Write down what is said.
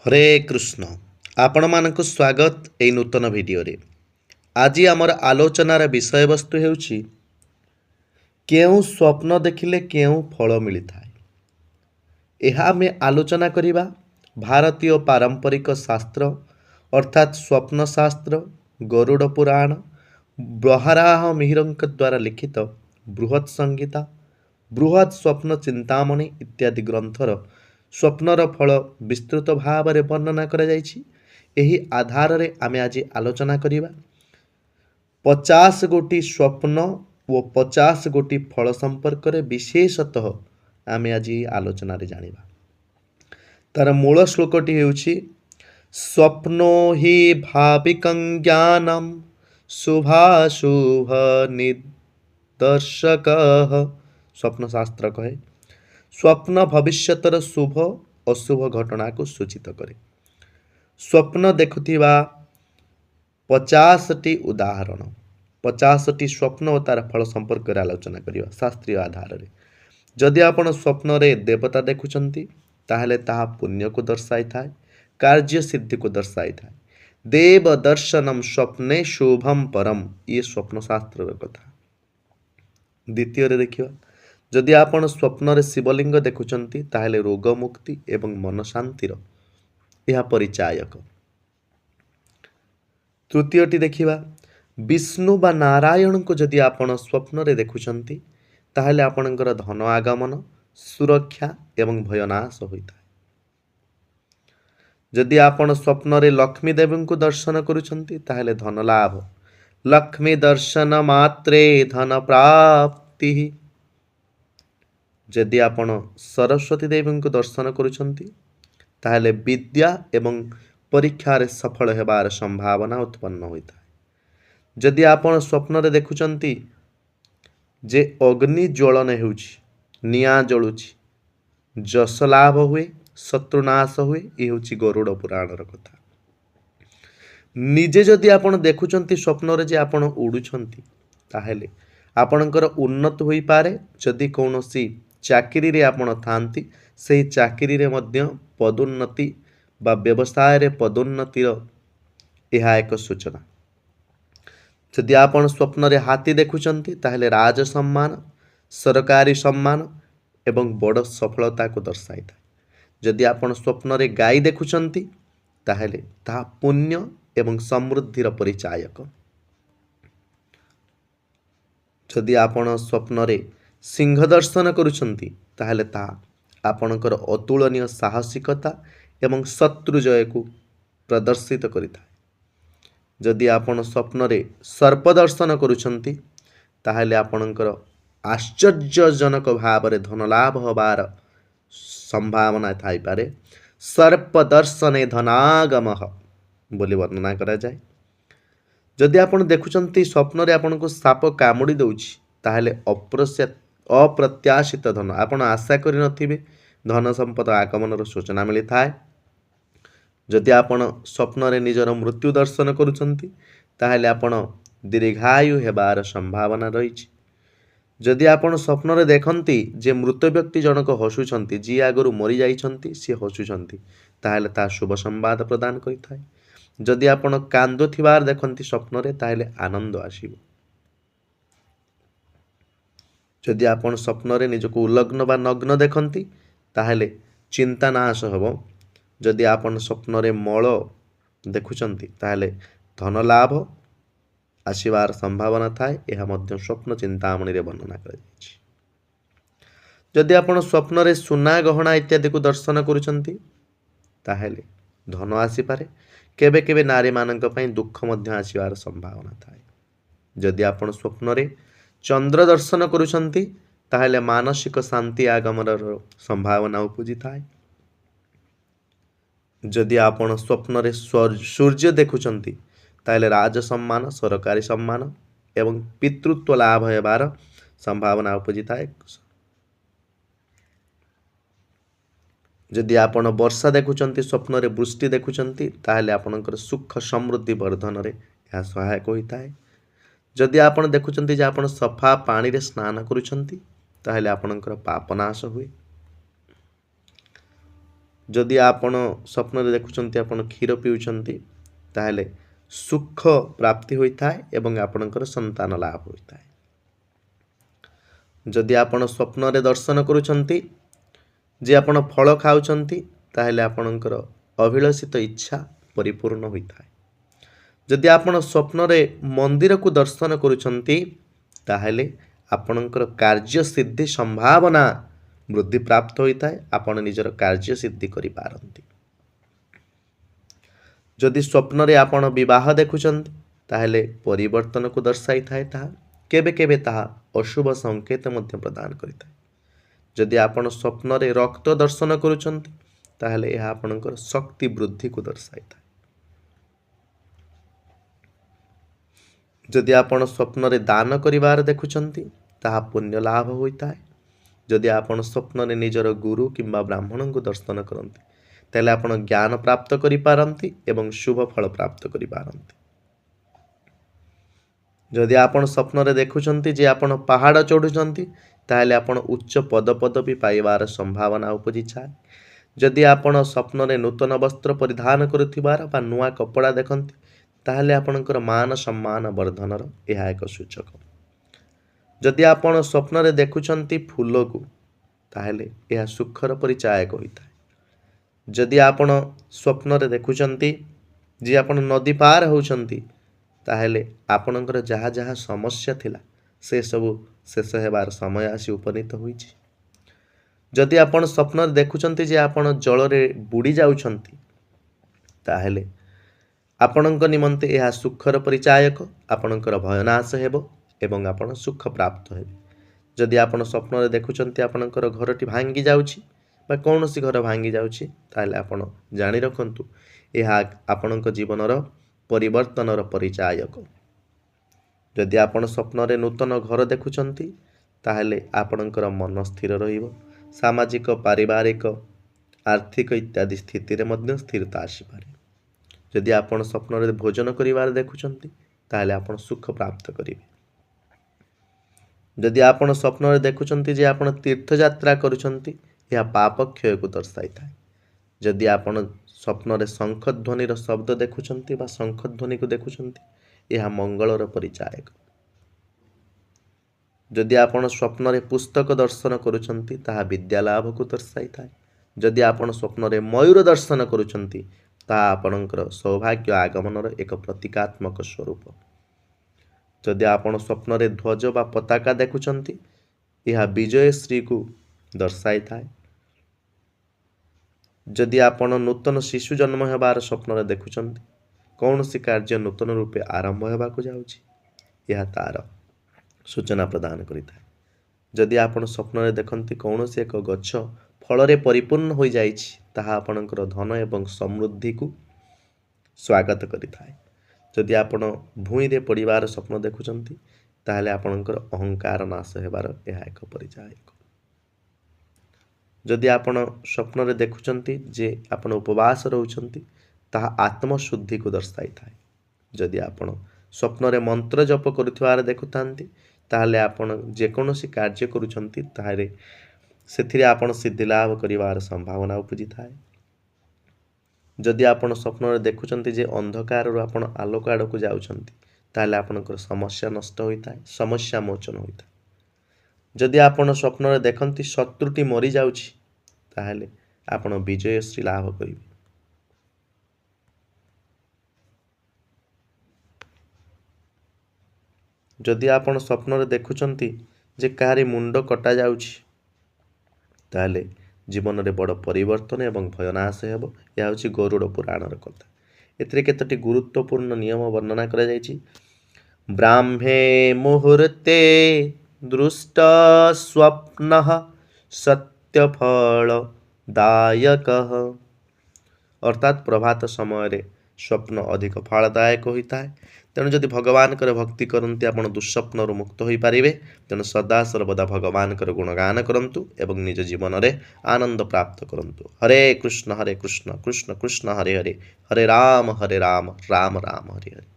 हरे कृष्ण आपण मानक स्वागत ए नूतन भिडियो रे। आज आमर आलोचनार विषय वस्तु हेउछि केउ स्वप्न देखिले केउ फल मिलता है। यह आमे आलोचना करिबा भारतीय पारंपरिक शास्त्र अर्थात स्वप्न शास्त्र गरुड़ पुराण बराह मिहिरଙ୍କ द्वारा लिखित बृहत संहिता बृहत स्वप्न चिंतामणि इत्यादि ग्रंथर स्वप्नर फल विस्तृत भाव में वर्णना करा जायछि। एही आधार रे आमे आज आलोचना करिबा 50 गोटी स्वप्न व 50 गोटी फल संपर्क रे विशेषतः आमे आज आलोचना रे जानिबा। तार मूल श्लोकटी हेउछि स्वप्नो हि भाविकं ज्ञानम शुभाशुभ निदर्शकः। स्वप्न शास्त्र कहे स्वप्न भविष्यतर शुभ अशुभ घटना को सूचित करे। स्वप्न देखुथिबा 50 टी उदाहरण 50 टी स्वप्न और तार फल संपर्क रे आलोचना करिवा शास्त्रीय आधार रे। जदि आपण स्वप्न रे देवता देखुचंती ताहले ताहा पुण्य को दर्शाई थाए, कार्य सिद्धि को दर्शाई थाए। देव दर्शनम स्वप्ने शुभम परम ये स्वप्न शास्त्र रे कथा। द्वितीय रे देखिवा जदि आपण स्वप्न रे शिवलिंग देखुचंती ताहले रोग मुक्ति एवं मन शांतिर यह परिचायक। तृतीयटी देखिवा विष्णु बा नारायण को जदि आपण स्वप्न रे देखुचंती ताहले आपणकर धन आगमन सुरक्षा एवं भयनाश होइता। जदि आपण स्वप्न रे लक्ष्मी देवी को दर्शन करुचंती ताहले धन लाभ लक्ष्मी दर्शन मात्रे धन प्राप्ति। जदि आपण सरस्वती देवी को दर्शन करुचंती ताहले विद्या एवं परीक्षा रे सफल हेबार संभावना उत्पन्न होइता। जदि आपण स्वप्न रे देखुचंती जे अग्नि ज्वलन हेउछि निया जळुछि जस लाभ हुए शत्रुनाश हुए ये होछि गरुड़ पुराणर कथा। निजे जदि आपण देखुचंती स्वप्न रे जे आपण उडुछंती ताहेले आपणकर उन्नत होई पारे। जदि कोनोसी चाकरी रे आपण थांती सेही चाकरी रे मध्य पदोन्नति बा व्यवसाय रे पदोन्नतिर यह एक सूचना। जदि आपण स्वप्न रे हाथी देखुचंती ताहेले राज सम्मान सरकारी सम्मान एवं बड़ सफलता को दर्शाई था। जदि आपण स्वप्न रे गाय देखुचंती ताहेले ताहा पुण्य एवं समृद्धिर परिचायक। जदि आपण स्वप्न रे सिंह दर्शन करुचंती ताहेले ताहा आपणकर अतुलनीय साहसिकता एवं शत्रु जय को प्रदर्शित करिता। जदि आपण स्वप्न रे सर्प दर्शन करुचंती ताहेले आपणकर आश्चर्यजनक भाव रे धन लाभ होबार संभावना थाई पारे। सर्प दर्शने धनागमः बोली वर्णना करा जाए। जदि आपण देखुचंती स्वप्न रे आपण को साप कामुडी दउछि ताहेले अप्रत्याशित धन आपण आशा करि नथिबे धन संपद आगमनर सूचना मिली थाए। जदि आपण स्वप्न रे निजर मृत्यु दर्शन करुचंती ताहेले आपण दीर्घायु हेबार संभावना रहिछि। जदि आपण स्वप्न रे देखंती जे मृत व्यक्ति जनक हसुचंती जी आगरु मरि जाइछंती से हसुचंती ताहेले ता शुभ संवाद प्रदान करिथाय। जदि आपण कांदुथिबार देखंती स्वप्न रे ताहेले आनंद आसीबो। जदि आपण स्वप्न रे निजको उलग्न बा नग्न देखंती ताहेले चिंता नाश हबो। जदि आपण स्वप्न रे मळ देखुचंती ताहेले धन लाभ आसीबार संभावना थाए। यह मध्य स्वप्न चिंतामणि रे वर्णना करा जायछि। जदि आपण स्वप्न रे सुना गहना इत्यादि को दर्शन करुचंती ताहेले धन आसी पारे। केबे केबे नारी मानक पई दुख मध्य आसीबार संभावना थाए। जदि आपण स्वप्न रे चंद्र दर्शन करुचंती ताहेले मानसिक शांति आगमनर संभावना उपजि थाए। जदि आपण स्वप्न रे सूर्य देखुचंती ताहेले राज सम्मान सरकारी सम्मान एवं पितृत्व लाभ हेबार संभावना उपजि थाए। जदि आपण वर्षा देखुचंती स्वप्न रे वृष्टि देखुचंती ताहेले आपणकर सुख समृद्धि वर्धन रे यह सहायक होइताए। जदि आपण देखुचंती जे आपण सफा पानी रे स्नान करुचंती ताहेले आपणकर पाप नाश हुए। ଯଦି ଆପଣ ସ୍ୱପ୍ନରେ ଦେଖୁଛନ୍ତି ଆପଣ କ୍ଷୀର ପିଉଛନ୍ତି ତାହେଲେ ସୁଖ ପ୍ରାପ୍ତି ହୋଇଥାଏ ଏବଂ ଆପଣଙ୍କର ସନ୍ତାନ ଲାଭ ହୋଇଥାଏ। ଯଦି ଆପଣ ସ୍ୱପ୍ନରେ ଦର୍ଶନ କରୁଛନ୍ତି ଯେ ଆପଣ ଫଳ ଖାଉଛନ୍ତି ତାହେଲେ ଆପଣଙ୍କର ଅଭିଳଷିତ ଇଚ୍ଛା ପରିପୂର୍ଣ୍ଣ ହୋଇଥାଏ। ଯଦି ଆପଣ ସ୍ୱପ୍ନରେ ମନ୍ଦିରକୁ ଦର୍ଶନ କରୁଛନ୍ତି ତାହେଲେ ଆପଣଙ୍କର କାର୍ଯ୍ୟ ସିଦ୍ଧି ସମ୍ଭାବନା ବୃଦ୍ଧି ପ୍ରାପ୍ତ ହୋଇଥାଏ, ଆପଣ ନିଜର କାର୍ଯ୍ୟ ସିଦ୍ଧି କରିପାରନ୍ତି। ଯଦି ସ୍ୱପ୍ନରେ ଆପଣ ବିବାହ ଦେଖୁଛନ୍ତି ତାହେଲେ ପରିବର୍ତ୍ତନକୁ ଦର୍ଶାଇଥାଏ। ତାହା କେବେ କେବେ ତାହା ଅଶୁଭ ସଂକେତ ମଧ୍ୟ ପ୍ରଦାନ କରିଥାଏ। ଯଦି ଆପଣ ସ୍ୱପ୍ନରେ ରକ୍ତ ଦର୍ଶନ କରୁଛନ୍ତି ତାହେଲେ ଏହା ଆପଣଙ୍କର ଶକ୍ତି ବୃଦ୍ଧିକୁ ଦର୍ଶାଇଥାଏ। ଯଦି ଆପଣ ସ୍ୱପ୍ନରେ ଦାନ କରିବାର ଦେଖୁଛନ୍ତି ତାହା ପୁଣ୍ୟ ଲାଭ ହୋଇଥାଏ। ଯଦି ଆପଣ ସ୍ୱପ୍ନରେ ନିଜର ଗୁରୁ କିମ୍ବା ବ୍ରାହ୍ମଣଙ୍କୁ ଦର୍ଶନ କରନ୍ତି ତାହେଲେ ଆପଣ ଜ୍ଞାନ ପ୍ରାପ୍ତ କରିପାରନ୍ତି ଏବଂ ଶୁଭ ଫଳ ପ୍ରାପ୍ତ କରିପାରନ୍ତି। ଯଦି ଆପଣ ସ୍ୱପ୍ନରେ ଦେଖୁଛନ୍ତି ଯେ ଆପଣ ପାହାଡ଼ ଚଢ଼ୁଛନ୍ତି ତାହେଲେ ଆପଣ ଉଚ୍ଚ ପଦପଦବୀ ପାଇବାର ସମ୍ଭାବନା ଉପୁଜିଥାଏ। ଯଦି ଆପଣ ସ୍ୱପ୍ନରେ ନୂତନ ବସ୍ତ୍ର ପରିଧାନ କରୁଥିବାର ବା ନୂଆ କପଡ଼ା ଦେଖନ୍ତି ତାହେଲେ ଆପଣଙ୍କର ମାନ ସମ୍ମାନ ବର୍ଦ୍ଧନର ଏହା ଏକ ସୂଚକ। ଯଦି ଆପଣ ସ୍ୱପ୍ନରେ ଦେଖୁଛନ୍ତି ଫୁଲକୁ ତାହେଲେ ଏହା ସୁଖର ପରିଚାୟକ ହୋଇଥାଏ। ଯଦି ଆପଣ ସ୍ୱପ୍ନରେ ଦେଖୁଛନ୍ତି ଯେ ଆପଣ ନଦୀ ପାର ହେଉଛନ୍ତି ତାହେଲେ ଆପଣଙ୍କର ଯାହା ଯାହା ସମସ୍ୟା ଥିଲା ସେସବୁ ଶେଷ ହେବାର ସମୟ ଆସି ଉପନୀତ ହୋଇଛି। ଯଦି ଆପଣ ସ୍ୱପ୍ନରେ ଦେଖୁଛନ୍ତି ଯେ ଆପଣ ଜଳରେ ବୁଡ଼ି ଯାଉଛନ୍ତି ତାହେଲେ ଆପଣଙ୍କ ନିମନ୍ତେ ଏହା ସୁଖର ପରିଚାୟକ, ଆପଣଙ୍କର ଭୟନାଶ ହେବ ଏବଂ ଆପଣ ସୁଖ ପ୍ରାପ୍ତ ହେବେ। ଯଦି ଆପଣ ସ୍ୱପ୍ନରେ ଦେଖୁଛନ୍ତି ଆପଣଙ୍କର ଘରଟି ଭାଙ୍ଗି ଯାଉଛି ବା କୌଣସି ଘର ଭାଙ୍ଗି ଯାଉଛି ତାହେଲେ ଆପଣ ଜାଣି ରଖନ୍ତୁ ଏହା ଆପଣଙ୍କ ଜୀବନର ପରିବର୍ତ୍ତନର ପରିଚାୟକ। ଯଦି ଆପଣ ସ୍ୱପ୍ନରେ ନୂତନ ଘର ଦେଖୁଛନ୍ତି ତାହେଲେ ଆପଣଙ୍କର ମନ ସ୍ଥିର ରହିବ, ସାମାଜିକ ପାରିବାରିକ ଆର୍ଥିକ ଇତ୍ୟାଦି ସ୍ଥିତିରେ ମଧ୍ୟ ସ୍ଥିରତା ଆସିପାରେ। ଯଦି ଆପଣ ସ୍ୱପ୍ନରେ ଭୋଜନ କରିବାର ଦେଖୁଛନ୍ତି ତାହେଲେ ଆପଣ ସୁଖ ପ୍ରାପ୍ତ କରିବେ। ଯଦି ଆପଣ ସ୍ୱପ୍ନରେ ଦେଖୁଛନ୍ତି ଯେ ଆପଣ ତୀର୍ଥଯାତ୍ରା କରୁଛନ୍ତି ଏହା ପାପ କ୍ଷୟକୁ ଦର୍ଶାଇଥାଏ। ଯଦି ଆପଣ ସ୍ୱପ୍ନରେ ଶଙ୍ଖଧ୍ୱନିର ଶବ୍ଦ ଦେଖୁଛନ୍ତି ବା ଶଙ୍ଖଧ୍ୱନିକୁ ଦେଖୁଛନ୍ତି ଏହା ମଙ୍ଗଳର ପରିଚାୟକ। ଯଦି ଆପଣ ସ୍ୱପ୍ନରେ ପୁସ୍ତକ ଦର୍ଶନ କରୁଛନ୍ତି ତାହା ବିଦ୍ୟା ଲାଭକୁ ଦର୍ଶାଇଥାଏ। ଯଦି ଆପଣ ସ୍ୱପ୍ନରେ ମୟୂର ଦର୍ଶନ କରୁଛନ୍ତି ତାହା ଆପଣଙ୍କର ସୌଭାଗ୍ୟ ଆଗମନର ଏକ ପ୍ରତୀକାତ୍ମକ ସ୍ୱରୂପ। ଯଦି ଆପଣ ସ୍ୱପ୍ନରେ ଧ୍ୱଜ ବା ପତାକା ଦେଖୁଛନ୍ତି ଏହା ବିଜୟଶ୍ରୀକୁ ଦର୍ଶାଇଥାଏ। ଯଦି ଆପଣ ନୂତନ ଶିଶୁ ଜନ୍ମ ହେବାର ସ୍ୱପ୍ନରେ ଦେଖୁଛନ୍ତି କୌଣସି କାର୍ଯ୍ୟ ନୂତନ ରୂପେ ଆରମ୍ଭ ହେବାକୁ ଯାଉଛି ଏହା ତାର ସୂଚନା ପ୍ରଦାନ କରିଥାଏ। ଯଦି ଆପଣ ସ୍ୱପ୍ନରେ ଦେଖନ୍ତି କୌଣସି ଏକ ଗଛ ଫଳରେ ପରିପୂର୍ଣ୍ଣ ହୋଇଯାଇଛି ତାହା ଆପଣଙ୍କର ଧନ ଏବଂ ସମୃଦ୍ଧିକୁ ସ୍ୱାଗତ କରିଥାଏ। ଯଦି ଆପଣ ଭୂଇଁରେ ପଡ଼ିବାର ସ୍ୱପ୍ନ ଦେଖୁଛନ୍ତି ତାହେଲେ ଆପଣଙ୍କର ଅହଙ୍କାର ନାଶ ହେବାର ଏହା ଏକ ପରିଚାୟକ। ଯଦି ଆପଣ ସ୍ୱପ୍ନରେ ଦେଖୁଛନ୍ତି ଯେ ଆପଣ ଉପବାସ ରହୁଛନ୍ତି ତାହା ଆତ୍ମଶୁଦ୍ଧିକୁ ଦର୍ଶାଇଥାଏ। ଯଦି ଆପଣ ସ୍ୱପ୍ନରେ ମନ୍ତ୍ର ଜପ କରୁଥିବାର ଦେଖୁଥାନ୍ତି ତାହେଲେ ଆପଣ ଯେକୌଣସି କାର୍ଯ୍ୟ କରୁଛନ୍ତି ତାହେଲେ ସେଥିରେ ଆପଣ ସିଦ୍ଧି ଲାଭ କରିବାର ସମ୍ଭାବନା ଉପୁଜିଥାଏ। ଯଦି ଆପଣ ସ୍ୱପ୍ନରେ ଦେଖୁଛନ୍ତି ଯେ ଅନ୍ଧକାରରୁ ଆପଣ ଆଲୋକ ଆଡ଼କୁ ଯାଉଛନ୍ତି ତାହେଲେ ଆପଣଙ୍କର ସମସ୍ୟା ନଷ୍ଟ ହୋଇଥାଏ, ସମସ୍ୟା ମୋଚନ ହୋଇଥାଏ। ଯଦି ଆପଣ ସ୍ୱପ୍ନରେ ଦେଖନ୍ତି ଶତ୍ରୁଟି ମରିଯାଉଛି ତାହେଲେ ଆପଣ ବିଜୟଶ୍ରୀ ଲାଭ କରିବେ। ଯଦି ଆପଣ ସ୍ୱପ୍ନରେ ଦେଖୁଛନ୍ତି ଯେ କାହାରି ମୁଣ୍ଡ କଟାଯାଉଛି ତାହେଲେ ଜୀବନରେ ବଡ଼ ପରିବର୍ତ୍ତନ ଏବଂ ଭୟନାଶ ହେବ। ଏହା ହେଉଛି ଗରୁଡ଼ ପୁରାଣର କଥା। ଏଥିରେ କେତୋଟି ଗୁରୁତ୍ୱପୂର୍ଣ୍ଣ ନିୟମ ବର୍ଣ୍ଣନା କରାଯାଇଛି। ବ୍ରାହ୍ମେ ମୁହୂର୍ତ୍ତେ ଦୃଷ୍ଟ ସ୍ୱପ୍ନଃ ସତ୍ୟଫଳ ଦାୟକଃ, ଅର୍ଥାତ୍ ପ୍ରଭାତ ସମୟରେ ସ୍ୱପ୍ନ ଅଧିକ ଫଳଦାୟକ ହୋଇଥାଏ। ତେଣୁ ଯଦି ଭଗବାନଙ୍କର ଭକ୍ତି କରନ୍ତି ଆପଣ ଦୁଃସ୍ୱପ୍ନରୁ ମୁକ୍ତ ହୋଇପାରିବେ। ତେଣୁ ସଦାସର୍ବଦା ଭଗବାନଙ୍କର ଗୁଣଗାନ କରନ୍ତୁ ଏବଂ ନିଜ ଜୀବନରେ ଆନନ୍ଦ ପ୍ରାପ୍ତ କରନ୍ତୁ। ହରେ କୃଷ୍ଣ କୃଷ୍ଣ କୃଷ୍ଣ ହରେ ହରେ, ହରେ ରାମ ରାମ ରାମ ହରେ ହରେ।